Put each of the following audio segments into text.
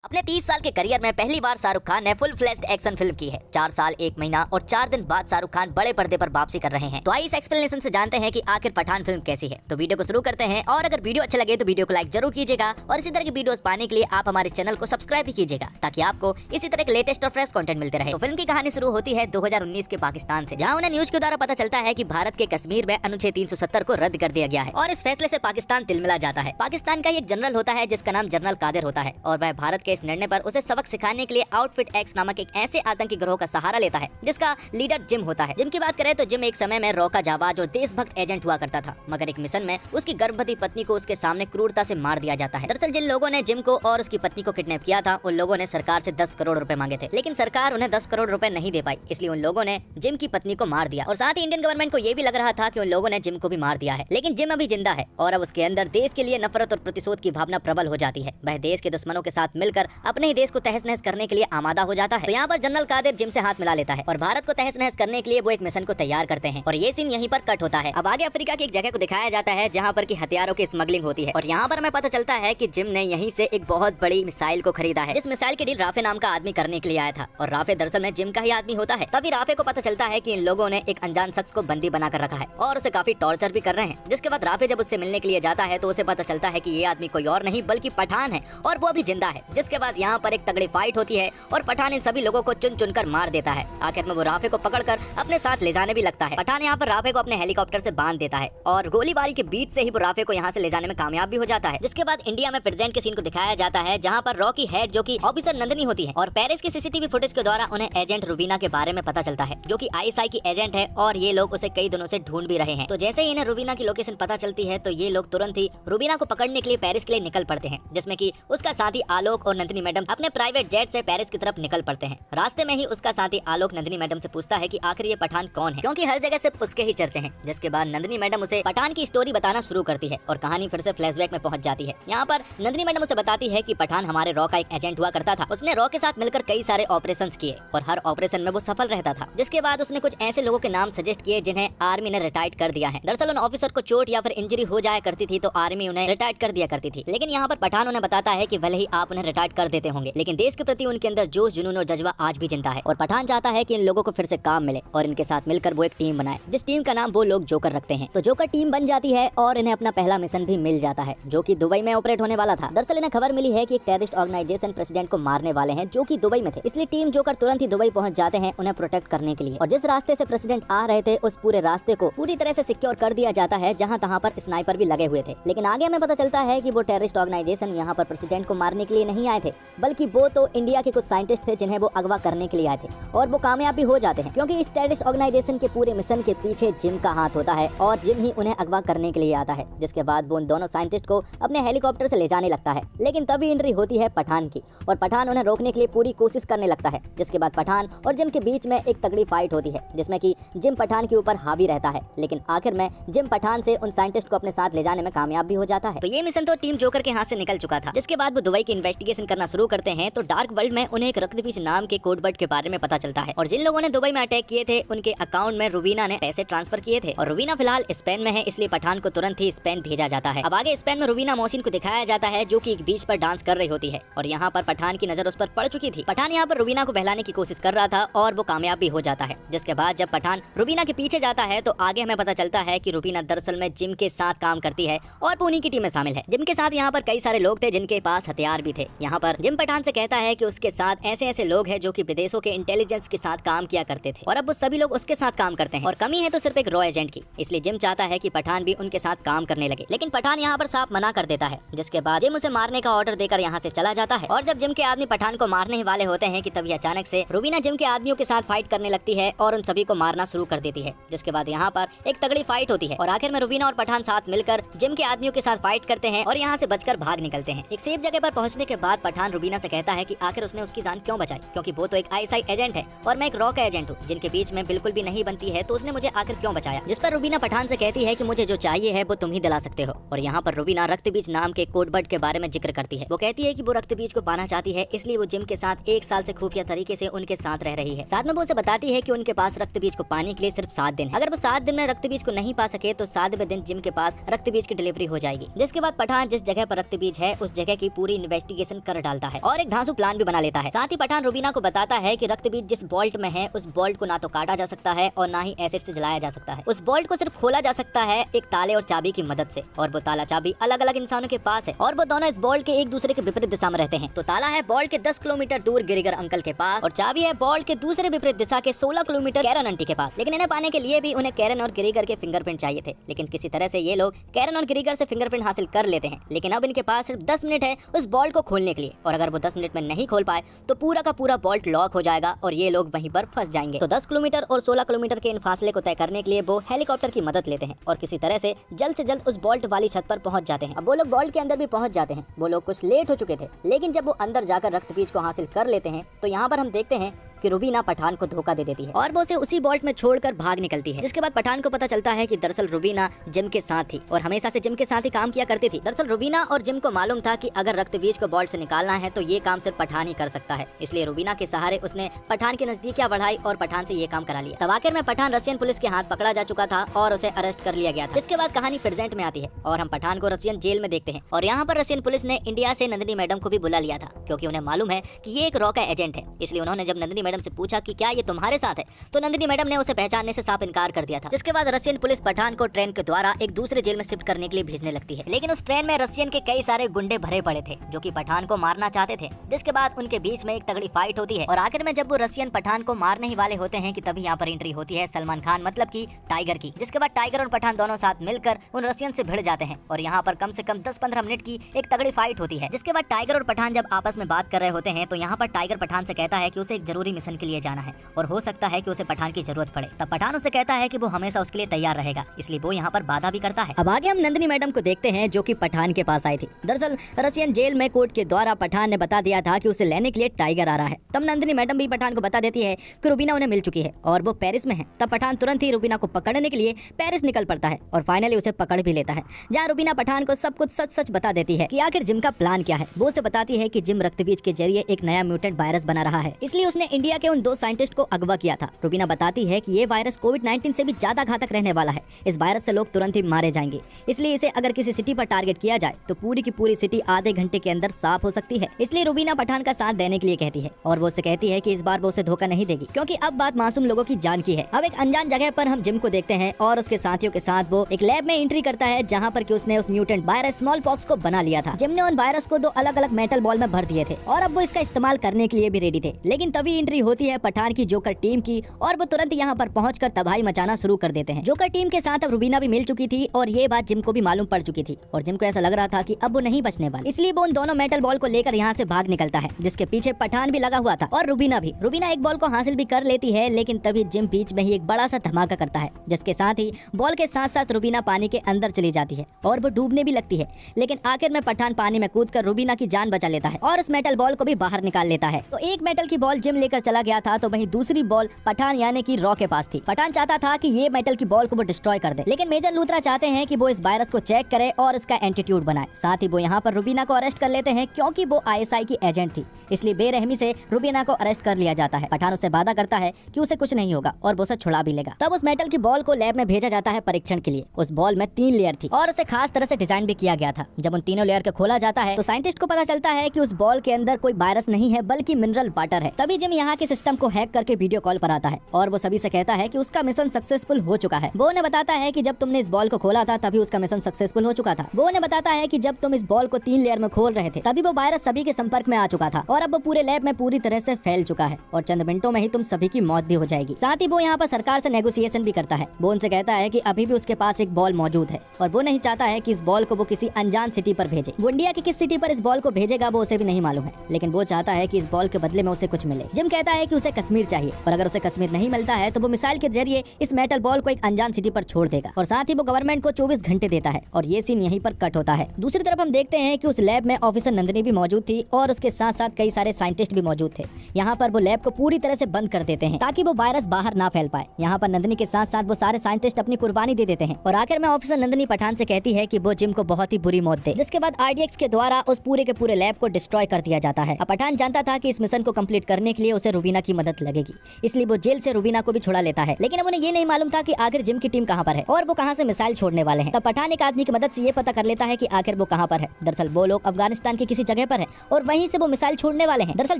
अपने 30 साल के करियर में पहली बार शाहरुख खान ने फुल फ्लेश्ड एक्शन फिल्म की है। 4 साल 1 महीना और 4 दिन बाद शाहरुख खान बड़े पर्दे पर वापसी कर रहे हैं। तो आइए इस एक्सप्लेनेशन से जानते हैं कि आखिर पठान फिल्म कैसी है। तो वीडियो को शुरू करते हैं और अगर वीडियो अच्छा लगे तो वीडियो को लाइक जरूर कीजिएगा और इसी तरह की वीडियोस पाने के लिए आप हमारे चैनल को सब्सक्राइब भी कीजिएगा ताकि आपको इसी तरह के लेटेस्ट और फ्रेश कंटेंट मिलते रहे। तो फिल्म की कहानी शुरू होती है 2019 के पाकिस्तान से, जहां उन्हें न्यूज के द्वारा पता चलता है कि भारत के कश्मीर में अनुच्छेद 370 को रद्द कर दिया गया है और इस फैसले से पाकिस्तान तिलमिला जाता है। पाकिस्तान का एक जनरल होता है जिसका नाम जनरल कादिर होता है और वह भारत के इस निर्णय पर उसे सबक सिखाने के लिए आउटफिट एक्स नामक एक ऐसे आतंकी गिरोह का सहारा लेता है जिसका लीडर जिम होता है। जिम की बात करें तो जिम एक समय में रॉ का जाबाज और देशभक्त एजेंट हुआ करता था, मगर एक मिशन में उसकी गर्भवती पत्नी को उसके सामने क्रूरता से मार दिया जाता है। दरअसल जिन लोगों ने जिम को और उसकी पत्नी को किडनैप किया था उन लोगों ने सरकार से 10 करोड़ रुपए मांगे थे, लेकिन सरकार उन्हें 10 करोड़ रुपए नहीं दे पाई, इसलिए उन लोगों ने जिम की पत्नी को मार दिया। और साथ ही इंडियन गवर्नमेंट को ये भी लग रहा था कि उन लोगों ने जिम को भी मार दिया है, लेकिन जिम अभी जिंदा है और अब उसके अंदर देश के लिए नफरत और प्रतिशोध की भावना प्रबल हो जाती है। वह देश के दुश्मनों के साथ मिलकर अपने ही देश को तहस नहस करने के लिए आमादा हो जाता है। तो यहाँ पर जनरल कादिर जिम से हाथ मिला लेता है और भारत को तहस नहस करने के लिए वो एक मिशन को तैयार करते हैं और ये सीन यहीं पर कट होता है। अब आगे अफ्रीका की एक जगह को दिखाया जाता है जहाँ पर की हथियारों की स्मगलिंग होती है और यहाँ पर हमें पता चलता है कि जिम ने यहीं से एक बहुत बड़ी मिसाइल को खरीदा है, जिस मिसाइल की डील राफे नाम का आदमी करने के लिए आया था और राफे दरअसल में जिम का ही आदमी होता है। तभी राफे को पता चलता है कि इन लोगों ने एक अनजान शख्स को बंदी बनाकर रखा है और उसे काफी टॉर्चर भी कर रहे हैं। जिसके बाद राफे जब उससे मिलने के लिए जाता है तो उसे पता चलता है कि ये आदमी कोई और नहीं बल्कि पठान है और वो अभी जिंदा है। जिसके बाद यहाँ पर एक तगड़ी फाइट होती है और पठान इन सभी लोगों को चुन चुन कर मार देता है। आखिर में वो राफे को पकड़कर अपने साथ ले जाने भी लगता है। पठान यहाँ पर राफे को अपने हेलीकॉप्टर से बांध देता है और गोलीबारी के बीच से ही वो राफे को यहाँ से ले जाने में कामयाब भी हो जाता है। जिसके बाद इंडिया में प्रेजेंट के सीन को दिखाया जाता है जहाँ पर रॉ की हेड जो कि ऑफिसर नंदनी होती है और पेरिस की सीसीटीवी फुटेज के द्वारा उन्हें एजेंट रूबीना के बारे में पता चलता है जो कि आईएसआई की एजेंट है और ये लोग उसे कई दिनों से ढूंढ भी रहे हैं। तो जैसे ही इन्हें रूबीना की लोकेशन पता चलती है तो ये लोग तुरंत ही रूबीना को पकड़ने के लिए पेरिस के लिए निकल पड़ते हैं, जिसमें कि उसका साथी आलोक और नंदिनी मैडम अपने प्राइवेट जेट से पेरिस की तरफ निकल पड़ते हैं। रास्ते में ही उसका साथी आलोक नंदिनी मैडम से पूछता है कि आखिर ये पठान कौन है, क्योंकि हर जगह सिर्फ उसके ही चर्चे हैं। जिसके बाद नंदिनी मैडम उसे पठान की स्टोरी बताना शुरू करती है और कहानी फिर से फ्लैशबैक में पहुंच जाती है। यहाँ पर नंदिनी मैडम उसे बताती है कि पठान हमारे रॉ का एक एजेंट हुआ करता था। उसने रॉ के साथ मिलकर कई सारे ऑपरेशंस किए और हर ऑपरेशन में वो सफल रहता था। जिसके बाद उसने कुछ ऐसे लोगों के नाम सजेस्ट किए जिन्हें आर्मी ने रिटायर्ड कर दिया है। दरअसल उन ऑफिसर को चोट या फिर इंजरी हो जाया करती थी तो आर्मी उन्हें रिटायर्ड कर दिया करती थी, लेकिन यहाँ पर पठान उन्हें बताता है कि भले ही आप उन्हें रिटायर्ड कर देते होंगे लेकिन देश के प्रति उनके अंदर जोश जुनून और जज्बा आज भी जिंदा है। और पठान चाहता है कि इन लोगों को फिर से काम मिले और इनके साथ मिलकर वो एक टीम बनाए, जिस टीम का नाम वो लोग जोकर रखते हैं। तो जोकर टीम बन जाती है और इन्हें अपना पहला मिशन भी मिल जाता है जो कि दुबई में ऑपरेट होने वाला था। दरअसल इन्हें खबर मिली है कि एक टेररिस्ट ऑर्गेनाइजेशन प्रेसिडेंट को मारने वाले हैं जो कि दुबई में थे, इसलिए टीम जोकर तुरंत ही दुबई पहुंच जाते हैं उन्हें प्रोटेक्ट करने के लिए। और जिस रास्ते से प्रेसिडेंट आ रहे थे उस पूरे रास्ते को पूरी तरह से सिक्योर कर दिया जाता है, जहां तहां पर स्नाइपर भी लगे हुए थे। लेकिन आगे हमें पता चलता है कि वो टेररिस्ट ऑर्गेनाइजेशन यहाँ पर प्रेसिडेंट को मारने के लिए नहीं आए थे, बल्कि वो तो इंडिया के कुछ साइंटिस्ट थे जिन्हें वो अगवा करने के लिए आए थे और वो कामयाब भी हो जाते हैं, क्योंकि इस टेररिस्ट ऑर्गेनाइजेशन के पूरे मिशन के पीछे जिम का हाथ होता है और जिम ही उन्हें अगवा करने के लिए आता है। जिसके बाद वो उन दोनों साइंटिस्ट को अपने हेलीकॉप्टर से ले जाने लगता है, लेकिन तभी एंट्री होती है पठान की और पठान उन्हें रोकने के लिए पूरी कोशिश करने लगता है। जिसके बाद पठान और जिम के बीच में एक तगड़ी फाइट होती है जिसमें कि जिम पठान के ऊपर हावी रहता है, लेकिन आखिर में जिम पठान से उन साइंटिस्ट को अपने साथ ले जाने में कामयाब भी हो जाता है। तो ये मिशन तो टीम जोकर के हाथ से निकल चुका था। जिसके बाद वो दुबई की इन्वेस्टिगेशन करना शुरू करते हैं तो डार्क वर्ल्ड में उन्हें एक रक्तबीज नाम के कोडवर्ड के बारे में पता चलता है और जिन लोगों ने दुबई में अटैक किए थे उनके अकाउंट में रूबीना ने पैसे ट्रांसफर किए थे और रूबीना फिलहाल स्पेन में है, इसलिए पठान को तुरंत ही स्पेन भेजा जाता है। अब आगे स्पेन में रूबीना मोहसिन को दिखाया जाता है जो कि एक बीच पर डांस कर रही होती है और यहाँ पर पठान की नजर उस पर पड़ चुकी थी। पठान यहाँ पर रूबीना को बहलाने की कोशिश कर रहा था और वो कामयाब भी हो जाता है। जिसके बाद जब पठान रूबीना के पीछे जाता है तो आगे हमें पता चलता है कि रूबीना दरअसल में जिम के साथ काम करती है और वो उन्हीं की टीम में शामिल है। जिम के साथ यहाँ पर कई सारे लोग थे जिनके पास हथियार भी थे। यहाँ पर जिम पठान से कहता है कि उसके साथ ऐसे ऐसे लोग हैं जो कि विदेशों के इंटेलिजेंस के साथ काम किया करते थे और अब वो सभी लोग उसके साथ काम करते हैं और कमी है तो सिर्फ एक रॉ एजेंट की, इसलिए जिम चाहता है कि पठान भी उनके साथ काम करने लगे, लेकिन पठान यहाँ पर साफ मना कर देता है। जिसके बाद जिम उसे मारने का ऑर्डर देकर यहाँ से चला जाता है और जब जिम के आदमी पठान को मारने ही वाले होते हैं कि तभी अचानक से रूबीना जिम के आदमियों के साथ फाइट करने लगती है और उन सभी को मारना शुरू कर देती है। जिसके बाद यहाँ पर एक तगड़ी फाइट होती है और आखिर में रूबीना और पठान साथ मिलकर जिम के आदमियों के साथ फाइट करते हैं और यहाँ से बचकर भाग निकलते हैं। एक सेफ जगह पर पहुंचने के बाद पठान रूबीना से कहता है कि आखिर उसने उसकी जान क्यों बचाई, क्योंकि वो तो एक आईएसआई एजेंट है और मैं एक रॉ का एजेंट हूँ जिनके बीच में बिल्कुल भी नहीं बनती है, तो उसने मुझे आखिर क्यों बचाया। जिस पर रूबीना पठान से कहती है कि मुझे जो चाहिए है वो तुम ही दिला सकते हो और यहाँ पर रूबीना रक्तबीज नाम के कोडवर्ड के बारे में जिक्र करती है। वो कहती है कि वो रक्तबीज को पाना चाहती है, इसलिए वो जिम के साथ 1 साल से खुफिया तरीके से उनके साथ रह रही है। साथ में वो उसे बताती है कि उनके पास रक्तबीज को पाने के लिए सिर्फ 7 दिन है। अगर वो 7 दिन में रक्तबीज को नहीं पा सके तो 7वें दिन जिम के पास रक्तबीज की डिलीवरी हो जाएगी। जिसके बाद पठान जिस जगह पर रक्तबीज है उस जगह की पूरी इन्वेस्टिगेशन कर कर डालता है और एक धांसू प्लान भी बना लेता है। साथ ही पठान रुबीना को बताता है कि रक्त बीज जिस बोल्ट में है उस बोल्ट को ना तो काटा जा सकता है और ना ही एसिड से जलाया जा सकता है। उस बोल्ट को सिर्फ खोला जा सकता है एक ताले और चाबी की मदद से, और वो ताला चाबी अलग अलग इंसानों के पास है और वो दोनों इस बोल्ट के एक दूसरे के विपरीत दिशा में रहते हैं। तो ताला है बोल्ट के 10 किलोमीटर दूर गिरिगर अंकल के पास और चाबी है बोल्ट के दूसरे विपरीत दिशा के 16 किलोमीटर कैरन आंटी के पास। लेकिन इन्हें पाने के लिए भी उन्हें कैरन और गिरिगर के फिंगरप्रिंट चाहिए थे, लेकिन किसी तरह से ये लोग कैरन और गिरिगर से फिंगरप्रिंट हासिल कर लेते हैं। लेकिन अब इनके पास सिर्फ 10 मिनट है उस बोल्ट को खोलने के लिए, और अगर वो 10 मिनट में नहीं खोल पाए तो पूरा का पूरा बोल्ट लॉक हो जाएगा और ये लोग वहीं पर फंस जाएंगे। तो 10 किलोमीटर और 16 किलोमीटर के इन फासले को तय करने के लिए वो हेलीकॉप्टर की मदद लेते हैं और किसी तरह से जल्द उस बोल्ट वाली छत पर पहुंच जाते हैं। अब वो लोग बोल्ट के अंदर भी पहुंच जाते हैं। वो लोग कुछ लेट हो चुके थे, लेकिन जब वो अंदर जाकर रक्त बीज को हासिल कर लेते हैं तो यहाँ पर हम देखते हैं कि रुबीना पठान को धोखा दे देती है और वो उसे उसी बोल्ट में छोड़कर भाग निकलती है। जिसके बाद पठान को पता चलता है कि दरअसल रुबीना जिम के साथ थी और हमेशा से जिम के साथ ही काम किया करती थी। दरअसल रुबीना और जिम को मालूम था कि अगर रक्त बीज को बोल्ट से निकालना है तो ये काम सिर्फ पठान ही कर सकता है, इसलिए रुबीना के सहारे उसने पठान की नजदीकियां बढ़ाई और पठान से ये काम करा लिया। तब आखिर में पठान रशियन पुलिस के हाथ पकड़ा जा चुका था और उसे अरेस्ट कर लिया गया था। इसके बाद कहानी प्रेजेंट में आती है और हम पठान को रशियन जेल में देखते हैं और यहाँ पर रशियन पुलिस ने इंडिया से नंदिनी मैडम को भी बुला लिया था, क्योंकि उन्हें मालूम है कि ये एक रॉ का एजेंट है। इसलिए उन्होंने जब नंदिनी मैडम से पूछा कि क्या ये तुम्हारे साथ है, तो नंदिनी मैडम ने उसे पहचानने से साफ इनकार कर दिया था। जिसके बाद रशियन पुलिस पठान को ट्रेन के द्वारा एक दूसरे जेल में शिफ्ट करने के लिए भेजने लगती है। लेकिन उस ट्रेन में रशियन के कई सारे गुंडे भरे पड़े थे जो कि पठान को मारना चाहते थे। जिसके बाद उनके बीच में एक तगड़ी फाइट होती है और आखिर में जब वो रशियन पठान को मारने ही वाले होते हैं कि तभी यहाँ पर एंट्री होती है सलमान खान मतलब की टाइगर की। जिसके बाद टाइगर और पठान दोनों साथ मिलकर उन रशियन से भिड़ जाते हैं और यहाँ पर कम से कम 10-15 मिनट की एक तगड़ी फाइट होती है। जिसके बाद टाइगर और पठान जब आपस में बात कर रहे होते हैं तो यहाँ पर टाइगर पठान से कहता है कि उसे एक जरूरी मिशन के लिए जाना है और हो सकता है कि उसे पठान की जरूरत पड़े। तब पठान उसे कहता है कि वो हमेशा उसके लिए तैयार रहेगा, इसलिए वो यहाँ पर बाधा भी करता है। अब आगे हम नंदिनी मैडम को देखते हैं जो कि पठान के पास आई थी। दरअसल रशियन जेल में कोर्ट के द्वारा पठान ने बता दिया था कि उसे लेने के लिए टाइगर आ रहा है। तब नंदिनी मैडम भी पठान को बता देती है कि रुबीना उन्हें मिल चुकी है और वो पेरिस में है। तब पठान तुरंत ही रुबीना को पकड़ने के लिए पेरिस निकल पड़ता है और फाइनली उसे पकड़ भी लेता है, जहाँ रुबीना पठान को सब कुछ सच बता देती है कि आखिर जिम का प्लान क्या है। वो उसे बताती है कि जिम रक्तबीज के जरिए एक नया म्यूटेंट वायरस बना रहा है, इसलिए उसने इंडिया के उन 2 साइंटिस्ट को अगवा किया था। रुबीना बताती है कि ये वायरस कोविड-19 से भी ज्यादा घातक रहने वाला है। इस वायरस से लोग तुरंत ही मारे जाएंगे, इसलिए इसे अगर किसी सिटी पर टारगेट किया जाए तो पूरी की पूरी सिटी आधे घंटे के अंदर साफ हो सकती है। इसलिए रुबीना पठान का साथ देने के लिए कहती है और वो उसे कहती है कि इस बार वो उसे धोखा नहीं देगी, क्योंकि अब बात मासूम लोगों की जान की है। अब एक अनजान जगह पर हम जिम को देखते हैं और उसके साथियों के साथ वो एक लैब में एंट्री करता है जहाँ पर कि उसने उस म्यूटेंट वायरस स्मॉल पॉक्स को बना लिया था। जिम ने उन वायरस को 2 अलग अलग मेटल बॉल में भर दिए थे और अब वो इसका इस्तेमाल करने के लिए भी रेडी थे। लेकिन तभी एंट्री होती है पठान की जोकर टीम की और वो तुरंत यहाँ पर पहुंचकर तबाही मचाना शुरू कर देते हैं। जोकर टीम के साथ अब रुबीना भी मिल चुकी थी और ये बात जिम को भी मालूम पड़ चुकी थी और जिम को ऐसा लग रहा था कि अब वो नहीं बचने वाली, इसलिए वो उन दोनों मेटल बॉल को लेकर यहाँ से भाग निकलता है, जिसके पीछे पठान भी लगा हुआ था और रुबीना भी। रुबीना एक बॉल को हासिल भी कर लेती है, लेकिन तभी जिम बीच में ही एक बड़ा सा धमाका करता है, जिसके साथ ही बॉल के साथ साथ रुबीना पानी के अंदर चली जाती है और वो डूबने भी लगती है। लेकिन आखिर में पठान पानी में कूदकर रुबीना की जान बचा लेता है और उस मेटल बॉल को भी बाहर निकाल लेता है। तो एक मेटल की बॉल जिम लेकर चला गया था, तो वहीं दूसरी बॉल पठान यानी कि रॉ के पास थी। पठान चाहता था कि ये मेटल की बॉल को वो डिस्ट्रॉय कर दे, लेकिन मेजर लूथरा चाहते हैं कि वो इस वायरस को चेक करे और इसका एंटीट्यूड बनाए। साथ ही वो यहाँ पर रुबीना को अरेस्ट कर लेते हैं, क्योंकि वो ISI की एजेंट थी, इसलिए बेरहमी से रुबीना को अरेस्ट कर लिया जाता है। पठान उससे वादा करता है कि उसे कुछ नहीं होगा और वो उसे छुड़ा भी लेगा। तब उस मेटल की बॉल को लैब में भेजा जाता है परीक्षण के लिए। उस बॉल में 3 लेयर थी और उसे खास तरह से डिजाइन भी किया गया था। जब उन तीनों लेयर को खोला जाता है तो साइंटिस्ट को पता चलता है कि उस बॉल के अंदर कोई वायरस नहीं है बल्कि मिनरल वाटर है। तभी जिम यहाँ के सिस्टम को हैक करके वीडियो कॉल पर आता है और वो सभी से कहता है कि उसका मिशन सक्सेसफुल हो चुका है। वो उन्हें बताता है कि जब तुमने इस बॉल को खोला था तभी उसका मिशन सक्सेसफुल हो चुका था। वो उन्हें बताता है कि जब तुम इस बॉल को 3 लेयर में खोल रहे थे तभी वो वायरस सभी के संपर्क में आ चुका था और अब वो पूरे लैब में पूरी तरह से फैल चुका है और चंद मिनटों में ही तुम सभी की मौत भी हो जाएगी। साथ ही वो यहाँ पर सरकार से नेगोशिएशन भी करता है। वो उनसे कहता है कि अभी भी उसके पास एक बॉल मौजूद है और वो नहीं चाहता है कि इस बॉल को वो किसी अनजान सिटी पर भेजे। वो इंडिया की किस सिटी पर इस बॉल को भेजेगा वो उसे भी नहीं मालूम है, लेकिन वो चाहता है कि इस बॉल के बदले में उसे कुछ मिले। जिम कहता है कि उसे कश्मीर चाहिए और अगर उसे कश्मीर नहीं मिलता है तो वो मिसाइल के जरिए इस मेटल बॉल को एक अनजान सिटी पर छोड़ देगा और साथ ही वो गवर्नमेंट को 24 घंटे देता है और ये सीन यहीं पर कट होता है। दूसरी तरफ हम देखते हैं कि उस लैब में ऑफिसर नंदिनी भी मौजूद थी और उसके साथ साथ कई सारे साइंटिस्ट भी मौजूद थे। यहाँ पर वो लैब को पूरी तरह से बंद कर देते हैं ताकि वो वायरस बाहर ना फैल पाए। यहाँ पर नंदिनी के साथ साथ वो सारे साइंटिस्ट अपनी कुर्बानी दे देते हैं और आखिर में ऑफिसर नंदिनी पठान से कहती है कि वो जिम को बहुत ही बुरी मौत दे, जिसके बाद RDX के द्वारा उस पूरे के पूरे लैब को डिस्ट्रॉय कर दिया जाता है। अब पठान जानता था कि इस मिशन को कंप्लीट करने के लिए उसे रूबीना की मदद लगेगी, इसलिए वो जेल से रूबीना को भी छुड़ा लेता है। लेकिन अब उन्हें ये नहीं मालूम था कि आखिर जिम की टीम कहाँ पर है और वो कहाँ से मिसाइल छोड़ने वाले हैं। तब पठान एक आदमी की मदद से ये पता कर लेता है कि आखिर वो कहाँ पर है। दरअसल वो लोग अफगानिस्तान की किसी जगह पर है और वहीं से वो मिसाइल छोड़ने वाले हैं। दरअसल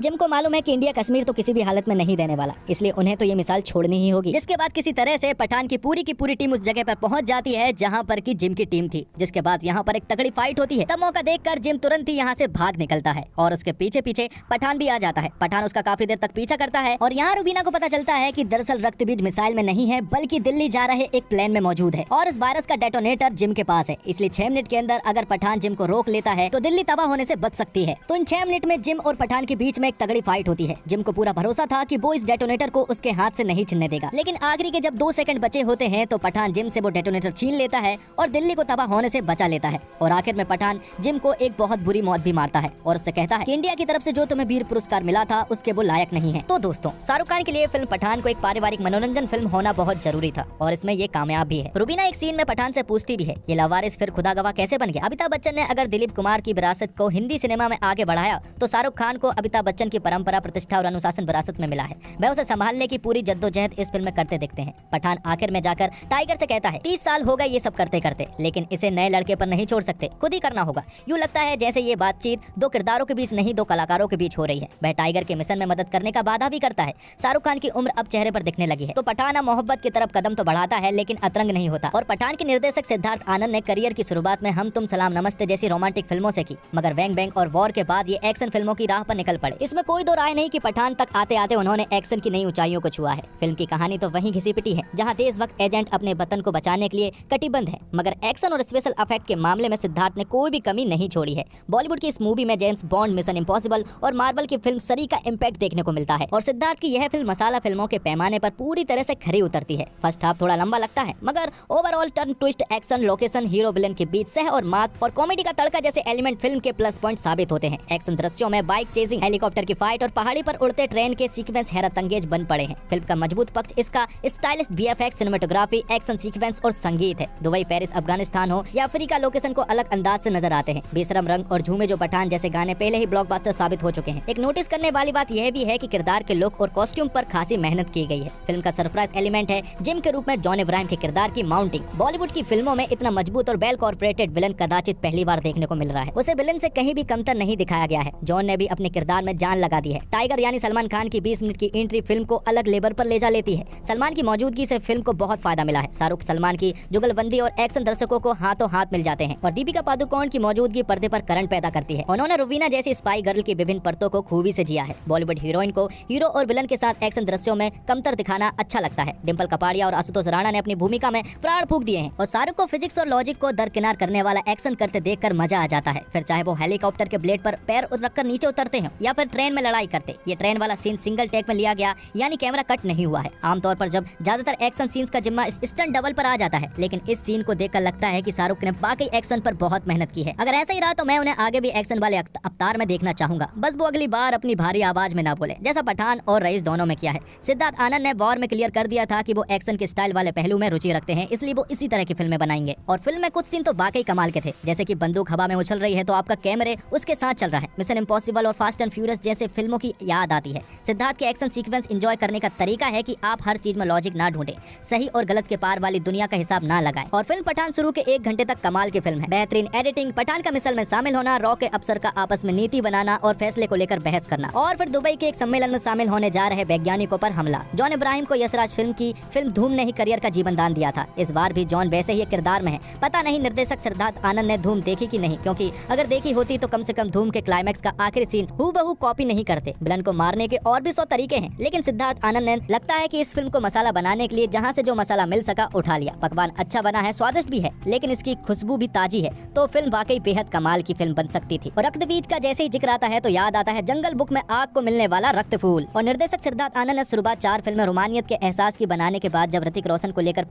जिम को मालूम है कि इंडिया कश्मीर तो किसी भी हालत में नहीं देने वाला, इसलिए उन्हें तो ये मिसाइल छोड़नी ही होगी। जिसके बाद किसी तरह से पठान की पूरी टीम उस जगह पर पहुंच जाती है जहां पर की जिम की टीम थी। जिसके बाद यहाँ पर एक तगड़ी फाइट होती है। तब मौका देखकर जिम तुरंत ही यहाँ से भाग निकलता है और उसके पीछे पीछे पठान भी आ जाता है। पठान उसका काफी देर तक पीछा करता है और यहाँ रूबीना को पता चलता है कि दरअसल रक्तबीज मिसाइल में नहीं है बल्कि दिल्ली जा रहे एक प्लेन में मौजूद है और इस वायरस का डेटोनेटर जिम के पास है। इसलिए 6 मिनट के अंदर अगर पठान जिम को रोक लेता है तो दिल्ली तबाह होने से बच सकती है। तो इन 6 मिनट में जिम और पठान के बीच में एक तगड़ी फाइट होती है। जिम को पूरा भरोसा था कि वो इस डेटोनेटर को उसके हाथ से नहीं छीनने देगा, लेकिन आखिरी के जब 2 सेकंड बचे होते हैं तो पठान जिम से वो डेटोनेटर छीन लेता है और दिल्ली को तबाह होने से बचा लेता है। और आखिर में पठान जिम को एक बहुत बुरी मौत भी मारता है और उससे कहता है कि इंडिया की तरफ से जो तुम्हें वीर पुरस्कार मिला था उसके वो लायक नहीं है। तो दोस्तों, शाहरुख खान के लिए फिल्म पठान को एक पारिवारिक मनोरंजन फिल्म होना बहुत जरूरी था और इसमें ये कामयाब भी है। रूबीना एक सीन में पठान से पूछती भी है, ये लावारिस फिर खुदा गवाह कैसे बन गया? अमिताभ बच्चन ने अगर दिलीप कुमार की विरासत को हिंदी सिनेमा में आगे बढ़ाया तो शाहरुख खान को अमिताभ बच्चन की परंपरा, प्रतिष्ठा और अनुशासन विरासत में मिला है। वह उसे संभालने की पूरी जद्दोजहद इस फिल्म में करते दिखते हैं। पठान आखिर में जाकर टाइगर से कहता है 30 साल हो गए ये सब करते करते, लेकिन इसे नए लड़के पर नहीं छोड़ सकते, खुद ही करना होगा। यूँ लगता है जैसे ये बातचीत 2 किरदारों के बीच नहीं 2 कलाकारों के बीच हो रही है। वह टाइगर के मिशन में मदद करने का वादा भी करता है। शाहरुख खान की उम्र अब चेहरे पर दिखने लगी है तो पठान मोहब्बत की तरफ कदम तो बढ़ाता है लेकिन अतरंग नहीं होता। और पठान के निर्देशक सिद्धार्थ आनंद ने करियर की शुरुआत में हम तुम सलाम नमस्ते जैसी रोमांटिक फिल्मों से की, मगर बैंग बैंग और वॉर के बाद ये एक्शन फिल्मों की राह पर निकल पड़े। इसमें कोई दो राय नहीं कि पठान तक आते आते उन्होंने एक्शन की नई ऊंचाइयों को छुआ है। फिल्म की कहानी तो वहीं घिसी पिटी है जहां देशभक्त एजेंट अपने वतन को बचाने के लिए कटिबद्ध है, मगर एक्शन और स्पेशल इफेक्ट के मामले में सिद्धार्थ ने कोई भी कमी नहीं छोड़ी है। बॉलीवुड की इस मूवी में जेम्स बॉन्ड, मिशन इम्पॉसिबल और मार्वल की फिल्म सरी का इम्पैक्ट देखने को मिलता है और सिद्धार्थ की यह फिल्म मसाला फिल्मों के पैमाने पर पूरी तरह से खरी उतरती है। फर्स्ट हाफ थोड़ा लंबा लगता है, मगर overall turn, twist, action, location, hero villain के बीच सह और मात और कॉमेडी का तड़का जैसे एलिमेंट फिल्म के प्लस पॉइंट साबित होते हैं। एक्शन दृश्यों में बाइक चेजिंग, हेलीकॉप्टर की फाइट और पहाड़ी पर उड़ते ट्रेन के सीक्वेंस हैरत अंगेज बन पड़े हैं। फिल्म का मजबूत पक्ष इसका stylish VFX, cinematography, action sequence और संगीत है। दुबई, पेरिस, अफगानिस्तान हो या अफ्रीका, लोकेशन को अलग अंदाज से नजर आते हैं। बेशरम रंग और झूमे जो पठान जैसे गाने पहले ही ब्लॉकबस्टर साबित हो चुके हैं। एक नोटिस करने वाली बात यह भी है कि किरदार के लुक और कॉस्ट्यूम पर खासी मेहनत की गई है। फिल्म का सरप्राइज एलिमेंट है जिम के रूप में जॉन इब्राहिम के किरदार की माउंटिंग। बॉलीवुड की फिल्मों में इतना मजबूत और वेल कॉर्पोरेटेड विलन कदाचित पहली बार देखने को मिल रहा है। उसे विलन से कहीं भी कमतर नहीं दिखाया गया है। जॉन ने भी अपने किरदार में जान लगा दी है। टाइगर यानी सलमान खान की 20 मिनट की एंट्री फिल्म को अलग लेवल पर ले जा लेती है। सलमान की मौजूदगी से फिल्म को बहुत फायदा मिला है। शाहरुख सलमान की जुगलबंदी और एक्शन दर्शकों को हाथों हाथ मिल जाते हैं और दीपिका पादुकोण की मौजूदगी पर्दे पर करंट पैदा करती है। उन्होंने रूबीना जैसी स्पाई गर्ल की विभिन्न परतों को खूबी से जिया है। बॉलीवुड हीरोइन को हीरो और विलन के साथ एक्शन दृश्यों में कमतर दिखाना अच्छा लगता है। डिम्पल कपाड़िया और आशुतोष राणा ने अपनी भूमिका में प्राण फूंक दिए हैं और शाहरुख को फिजिक्स और लॉजिक को दरकिनार करने वाला एक्शन करते देखकर मजा आ जाता है। फिर चाहे वो हेलीकॉप्टर के ब्लेड पर पैर रखकर नीचे उतरते हैं या फिर ट्रेन में लड़ाई करते। ये ट्रेन वाला सीन सिंगल टेक में लिया गया, यानी कैमरा कट नहीं हुआ है। आमतौर पर जब ज्यादातर एक्शन सीन्स का जिम्मा स्टंट डबल पर आ जाता है, लेकिन इस सीन को देखकर लगता है कि शाहरुख ने बाकी एक्शन पर बहुत मेहनत की है। अगर ऐसा ही रहा तो मैं उन्हें आगे भी एक्शन वाले अवतार में देखना चाहूंगा। बस वो अगली बार अपनी भारी आवाज में ना बोले, जैसा पठान और रईस दोनों में किया है। सिद्धार्थ आनंद ने वॉर में क्लियर कर दिया था कि वो एक्शन के स्टाइल वाले पहलू में रुचि रखते हैं, इसलिए वो इसी तरह की फिल्में बनाएंगे। और फिल्म में कुछ सीन तो वाकई कमाल के थे, जैसे कि बंदूक हवा में उछल रही है तो आपका कैमरे उसके साथ चल रहा है। मिशन इम्पॉसिबल और फास्ट एंड फ्यूरियस जैसे फिल्मों की याद आती है। सिद्धार्थ के एक्शन सीक्वेंस एंजॉय करने का तरीका है कि आप हर चीज में लॉजिक ना ढूंढे, सही और गलत के पार वाली दुनिया का हिसाब ना लगाएं। और फिल्म पठान शुरू के 1 घंटे तक कमाल की फिल्म है। बेहतरीन एडिटिंग, पठान का मिसल में शामिल होना, रॉ के अफसर का आपस में नीति बनाना और फैसले को लेकर बहस करना, और फिर दुबई के एक सम्मेलन में शामिल होने जा रहे वैज्ञानिकों पर हमला। जॉन इब्राहिम को यशराज फिल्म धूम ने ही करियर का जीवन दान दिया था। इस बार भी जॉन वैसे ही किरदार में है। पता नहीं निर्देशक सिद्धार्थ आनंद ने धूम देखी कि नहीं, क्योंकि अगर देखी होती तो कम से कम धूम के क्लाइमैक्स का आखिरी सीन हूबहू कॉपी नहीं करते। विलन को मारने के और भी 100 तरीके हैं, लेकिन सिद्धार्थ आनंद ने लगता है कि इस फिल्म को मसाला बनाने के लिए जहां से जो मसाला मिल सका उठा लिया। पकवान अच्छा बना है, स्वादिष्ट भी है, लेकिन इसकी खुशबू भी ताजी है, तो फिल्म वाकई बेहद कमाल की फिल्म बन सकती थी। और रक्तबीज का जैसे ही जिक्र आता है तो याद आता है जंगल बुक में आग को मिलने वाला रक्त फूल। और निर्देशक सिद्धार्थ आनंद ने शुरुआत 4 फिल्में रोमानियत के एहसास की बनाने के बाद जब ऋतिक रोशन को लेकर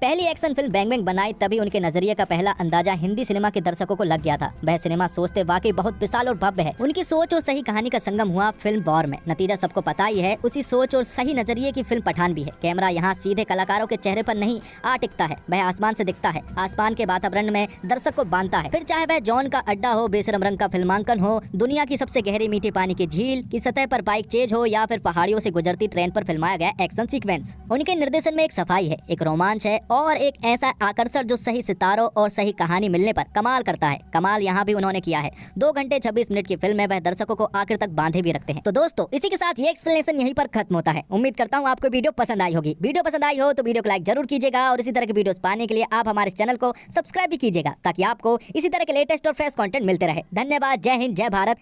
पहली एक्शन फिल्म बैंग बैंग बनाई तभी उनके नजरिए का पहला अंदाजा हिंदी सिनेमा के दर्शकों को लग गया था। वह सिनेमा सोचते वाकई बहुत विशाल और भव्य है। उनकी सोच और सही कहानी का संगम हुआ फिल्म वॉर में। नतीजा सबको पता ही है। उसी सोच और सही नजरिए की फिल्म पठान भी है। कैमरा यहाँ सीधे कलाकारों के चेहरे पर नहीं आ टिकता है, वह आसमान से दिखता है। आसमान के वातावरण में दर्शक को बांधता है। फिर चाहे वह जॉन का अड्डा हो, बेशरम रंग का फिल्मांकन हो, दुनिया की सबसे गहरी मीठी पानी की झील की सतह पर बाइक चेज हो, या फिर पहाड़ियों से गुजरती ट्रेन पर फिल्माया गया एक्शन सीक्वेंस। उनके निर्देशन में एक सफाई है, एक रोमांच है और एक ऐसा आकर्षण जो सही सितारों और सही कहानी मिलने पर कमाल करता है। कमाल यहाँ भी उन्होंने किया है। 2 घंटे 26 मिनट की फिल्म में वह दर्शकों को आखिर तक बांधे भी रखते हैं। तो दोस्तों, इसी के साथ ये एक्सप्लेनेशन यहीं पर खत्म होता है। उम्मीद करता हूँ आपको वीडियो पसंद आई होगी। वीडियो पसंद आई हो तो वीडियो को लाइक जरूर कीजिएगा और इसी तरह के वीडियोस पाने के लिए आप हमारे चैनल को सब्सक्राइब भी कीजिएगा, ताकि आपको इसी तरह के लेटेस्ट और फ्रेश कंटेंट मिलते रहे। धन्यवाद। जय हिंद, जय भारत,